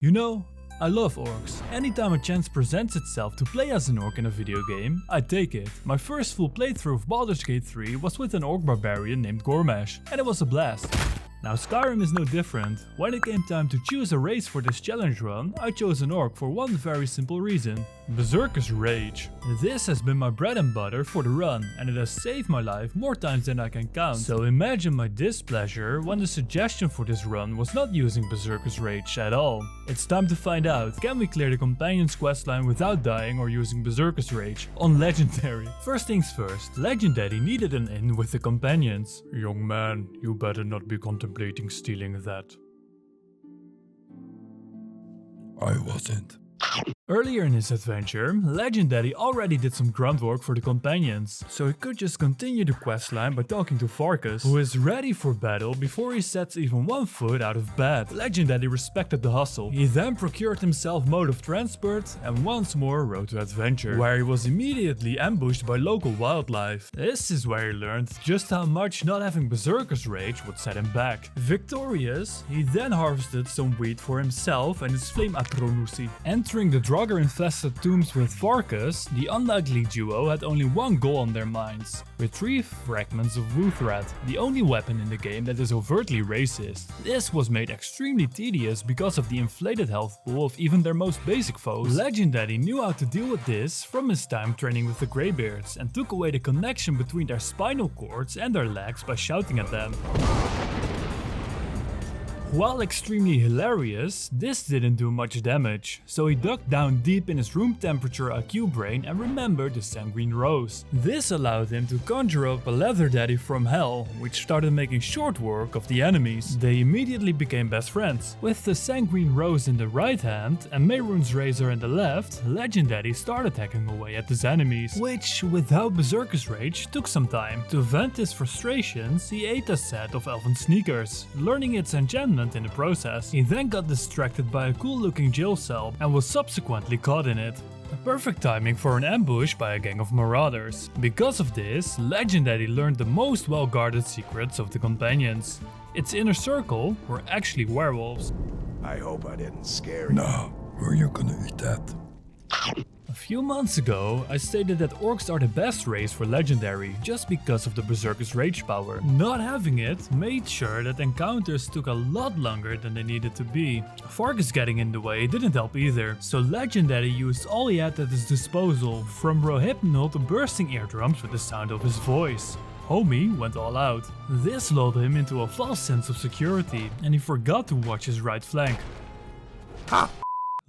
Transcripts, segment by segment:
You know, I love orcs. Anytime a chance presents itself to play as an orc in a video game, I take it. My first full playthrough of Baldur's Gate 3 was with an orc barbarian named Gormash, and it was a blast. Now Skyrim is no different. When it came time to choose a race for this challenge run, I chose an orc for one very simple reason: Berserkers Rage. This has been my bread and butter for the run, and it has saved my life more times than I can count. So imagine my displeasure when the suggestion for this run was not using Berserkers Rage at all. It's time to find out, can we clear the Companions Questline without dying or using Berserkers Rage on Legendary? First things first, Legendaddy needed an in with the Companions. Young man, you better not be contemplating stealing that. I wasn't. Earlier in his adventure, Legendaddy already did some grunt work for the companions, so he could just continue the questline by talking to Farkas, who is ready for battle before he sets even one foot out of bed. Legendaddy respected the hustle. He then procured himself mode of transport and once more rode to adventure, where he was immediately ambushed by local wildlife. This is where he learned just how much not having Berserker's Rage would set him back. Victorious, he then harvested some wheat for himself and his flame Atronusi. Entering the infested tombs with Farkas, the unlikely duo had only one goal on their minds: retrieve fragments of Wuthrat, the only weapon in the game that is overtly racist. This was made extremely tedious because of the inflated health pool of even their most basic foes. Legendaddy knew how to deal with this from his time training with the Greybeards and took away the connection between their spinal cords and their legs by shouting at them. While extremely hilarious, this didn't do much damage, so he dug down deep in his room temperature IQ brain and remembered the Sanguine Rose. This allowed him to conjure up a Legendaddy from hell, which started making short work of the enemies. They immediately became best friends. With the Sanguine Rose in the right hand and Mehrunes Razor in the left, Legendaddy started hacking away at his enemies, which, without Berserker's Rage, took some time. To vent his frustrations, he ate a set of elven sneakers, learning its enchantment in the process. He then got distracted by a cool looking jail cell and was subsequently caught in it. A perfect timing for an ambush by a gang of marauders. Because of this, Legendaddy learned the most well guarded secrets of the companions. Its inner circle were actually werewolves. I hope I didn't scare you. No, were you gonna eat that? A few months ago, I stated that orcs are the best race for Legendary, just because of the Berserker's Rage power. Not having it made sure that encounters took a lot longer than they needed to be. Farkas getting in the way didn't help either, so Legendaddy used all he had at his disposal, from Rohypnol to bursting eardrums with the sound of his voice. Homie went all out. This lulled him into a false sense of security, and he forgot to watch his right flank. Ha!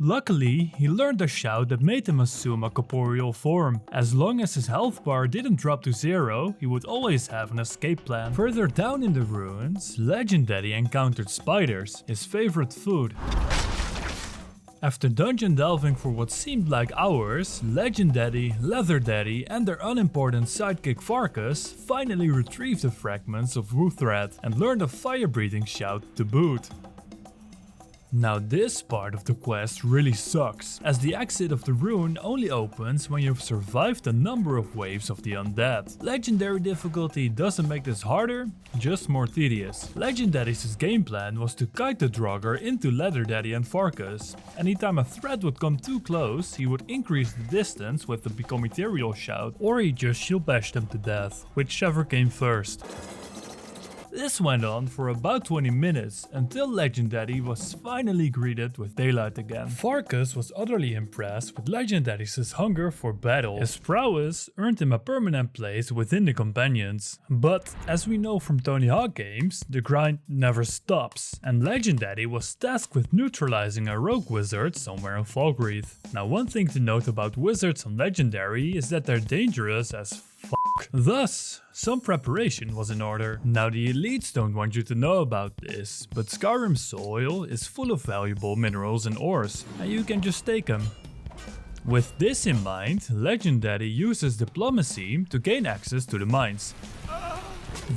Luckily, he learned a shout that made him assume a corporeal form. As long as his health bar didn't drop to 0, he would always have an escape plan. Further down in the ruins, Legendaddy encountered spiders, his favorite food. After dungeon delving for what seemed like hours, Legendaddy, Leatherdaddy and their unimportant sidekick Farkas finally retrieved the fragments of Wuthrat and learned a fire-breathing shout to boot. Now this part of the quest really sucks, as the exit of the ruin only opens when you've survived a number of waves of the undead. Legendary difficulty doesn't make this harder, just more tedious. Legendaddy's game plan was to kite the Draugr into Leatherdaddy and Farkas. Anytime a threat would come too close, he would increase the distance with the Become Ethereal shout, or he just shield bash them to death, whichever came first. This went on for about 20 minutes, until Legendaddy was finally greeted with daylight again. Farkas was utterly impressed with Legendaddy's hunger for battle. His prowess earned him a permanent place within the companions. But, as we know from Tony Hawk games, the grind never stops, and Legendaddy was tasked with neutralizing a rogue wizard somewhere in Falkreath. Now, one thing to note about wizards on Legendary is that they're dangerous as fuck. Thus, some preparation was in order. Now the elites don't want you to know about this, but Skyrim's soil is full of valuable minerals and ores, and you can just take them. With this in mind, Legendaddy uses diplomacy to gain access to the mines.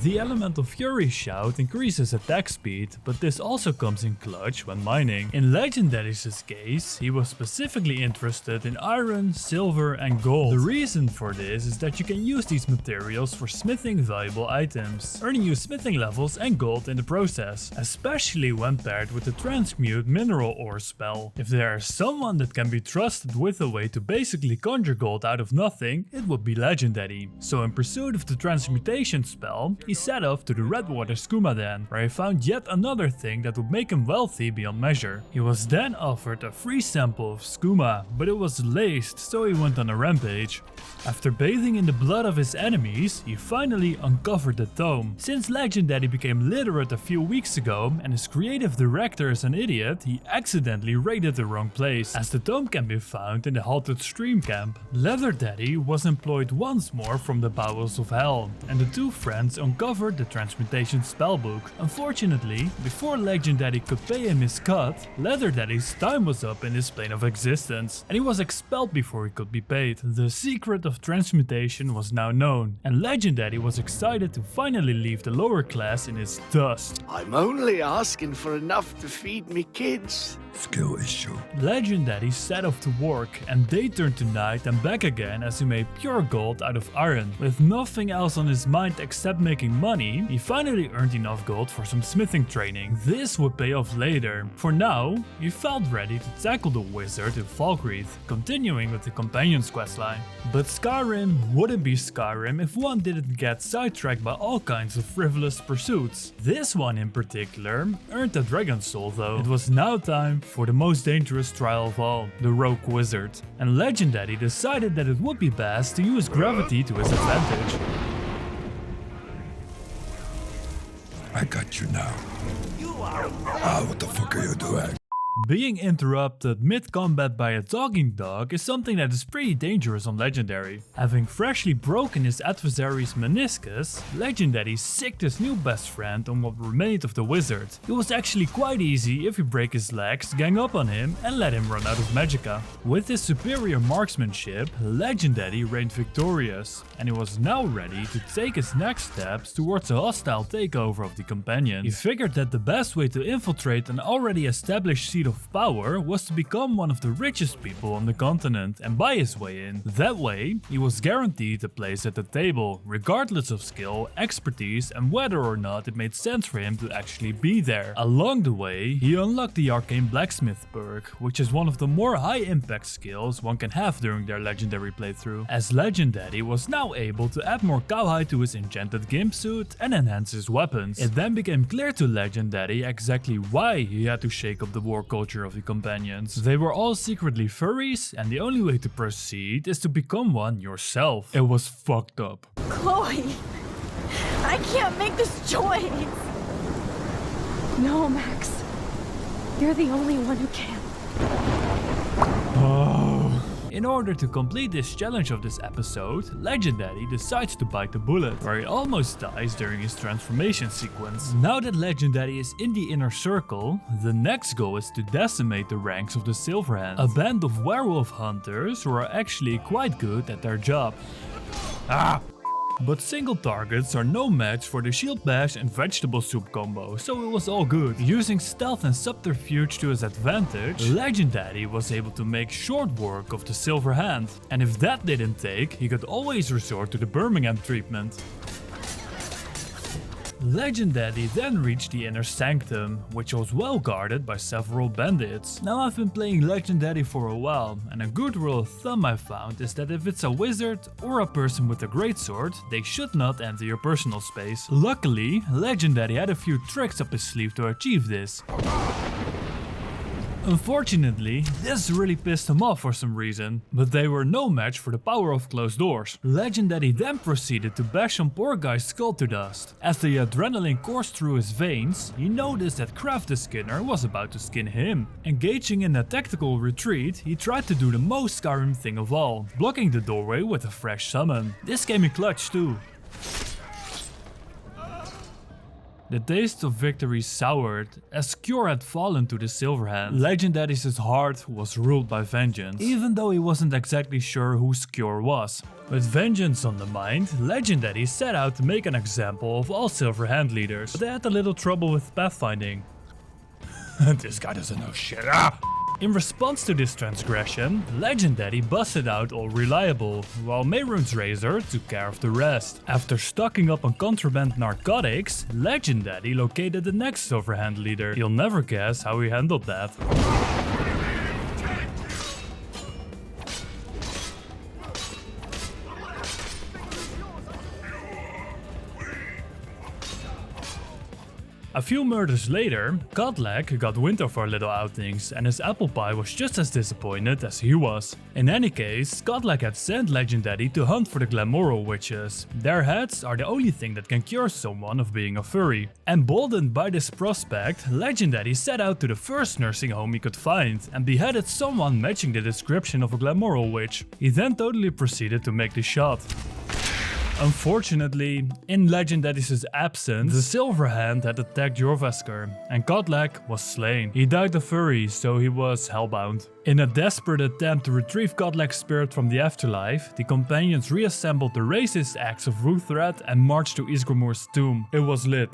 The Elemental Fury Shout increases attack speed, but this also comes in clutch when mining. In Legendaddy's case, he was specifically interested in iron, silver and gold. The reason for this is that you can use these materials for smithing valuable items, earning you smithing levels and gold in the process, especially when paired with the Transmute Mineral Ore spell. If there is someone that can be trusted with a way to basically conjure gold out of nothing, it would be Legendaddy. So in pursuit of the transmutation spell, he set off to the Redwater Skooma Den, where he found yet another thing that would make him wealthy beyond measure. He was then offered a free sample of skooma, but it was laced, so he went on a rampage. After bathing in the blood of his enemies, he finally uncovered the tome. Since Legendaddy became literate a few weeks ago and his creative director is an idiot, he accidentally raided the wrong place, as the tome can be found in the halted stream camp. Legendaddy was employed once more from the bowels of hell, and the two friends uncovered the transmutation spellbook. Unfortunately, before Legendaddy could pay him his cut, Legendaddy's time was up in this plane of existence, and he was expelled before he could be paid. The secret of transmutation was now known, and Legendaddy was excited to finally leave the lower class in its dust. I'm only asking for enough to feed me kids. Skill issue. Legendaddy set off to work, and day turned to night and back again as he made pure gold out of iron. With nothing else on his mind except making money, he finally earned enough gold for some smithing training. This would pay off later. For now, he felt ready to tackle the wizard in Falkreath, continuing with the Companions Questline. But Skyrim wouldn't be Skyrim if one didn't get sidetracked by all kinds of frivolous pursuits. This one in particular earned a dragon soul though. It was now time for the most dangerous trial of all, the Rogue Wizard. And Legendaddy decided that it would be best to use gravity to his advantage. I got you now. What the fuck are you doing? Being interrupted mid-combat by a talking dog is something that is pretty dangerous on Legendary. Having freshly broken his adversary's meniscus, Legendaddy sicked his new best friend on what remained of the wizard. It was actually quite easy if you break his legs, gang up on him and let him run out of magicka. With his superior marksmanship, Legendaddy reigned victorious, and he was now ready to take his next steps towards a hostile takeover of the Companions. He figured that the best way to infiltrate an already established seat of power was to become one of the richest people on the continent and buy his way in. That way, he was guaranteed a place at the table, regardless of skill, expertise and whether or not it made sense for him to actually be there. Along the way, he unlocked the Arcane Blacksmith perk, which is one of the more high impact skills one can have during their Legendary playthrough, as Legendaddy was now able to add more cowhide to his enchanted gimp suit and enhance his weapons. It then became clear to Legendaddy exactly why he had to shake up the war culture of the Companions. They were all secretly furries, and the only way to proceed is to become one yourself. It was fucked up. Chloe, I can't make this choice. No, Max. You're the only one who can. In order to complete this challenge of this episode, Legendaddy decides to bite the bullet, where he almost dies during his transformation sequence. Now that Legendaddy is in the inner circle, the next goal is to decimate the ranks of the Silverhand, a band of werewolf hunters who are actually quite good at their job. But single targets are no match for the shield bash and vegetable soup combo, so it was all good. Using stealth and subterfuge to his advantage, Legendaddy was able to make short work of the Silver Hand. And if that didn't take, he could always resort to the Birmingham treatment. Legendaddy then reached the inner sanctum, which was well guarded by several bandits. Now I've been playing Legendaddy for a while, and a good rule of thumb I found is that if it's a wizard or a person with a greatsword, they should not enter your personal space. Luckily, Legendaddy had a few tricks up his sleeve to achieve this. Unfortunately, this really pissed him off for some reason, but they were no match for the power of closed doors. Legendaddy then proceeded to bash some poor guy's skull to dust. As the adrenaline coursed through his veins, he noticed that Kraft the Skinner was about to skin him. Engaging in a tactical retreat, he tried to do the most Skyrim thing of all, blocking the doorway with a fresh summon. This came in clutch too. The taste of victory soured as Cure had fallen to the Silver Hand. Legendaddy's heart was ruled by vengeance, even though he wasn't exactly sure who Cure was. With vengeance on the mind, Legendaddy set out to make an example of all Silver Hand leaders, but they had a little trouble with pathfinding. This guy doesn't know shit. Ah! In response to this transgression, Legendaddy busted out All Reliable, while Mehrunes Razor took care of the rest. After stocking up on contraband narcotics, Legendaddy located the next Silver Hand leader. You'll never guess how he handled that. A few murders later, Godlag got wind of our little outings, and his apple pie was just as disappointed as he was. In any case, Godlag had sent Legendaddy to hunt for the Glamoral witches. Their heads are the only thing that can cure someone of being a furry. Emboldened by this prospect, Legendaddy set out to the first nursing home he could find and beheaded someone matching the description of a Glamoral witch. He then totally proceeded to make the shot. Unfortunately, in Legendaddy's absence, the Silver Hand had attacked Jorvaskr, and Godlag was slain. He died a furry, so he was hellbound. In a desperate attempt to retrieve Godlag's spirit from the afterlife, the companions reassembled the racist acts of Ruthrat and marched to Isgrimor's tomb. It was lit.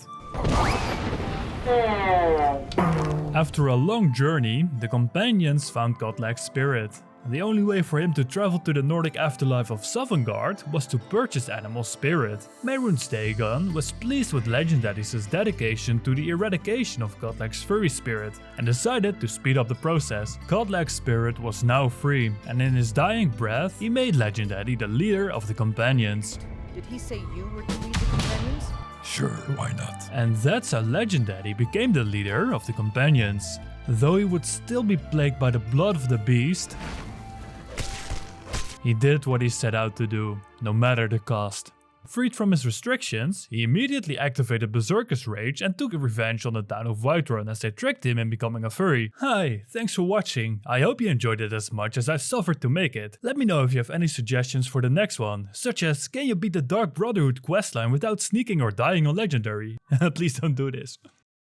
After a long journey, the companions found Godlag's spirit. The only way for him to travel to the Nordic afterlife of Sovngarde was to purchase Animal Spirit. Mehrunes Dagon was pleased with Legendaddy's dedication to the eradication of Godlag's furry spirit and decided to speed up the process. Godlag's spirit was now free, and in his dying breath, he made Legendaddy the leader of the companions. Did he say you were to lead the companions? Sure, why not? And that's how Legendaddy became the leader of the companions. Though he would still be plagued by the blood of the beast, he did what he set out to do, no matter the cost. Freed from his restrictions, he immediately activated Berserkers Rage and took revenge on the town of Whiterun as they tricked him in becoming a furry. Hi, thanks for watching. I hope you enjoyed it as much as I suffered to make it. Let me know if you have any suggestions for the next one, such as can you beat the Dark Brotherhood questline without sneaking or dying on Legendary? Please don't do this.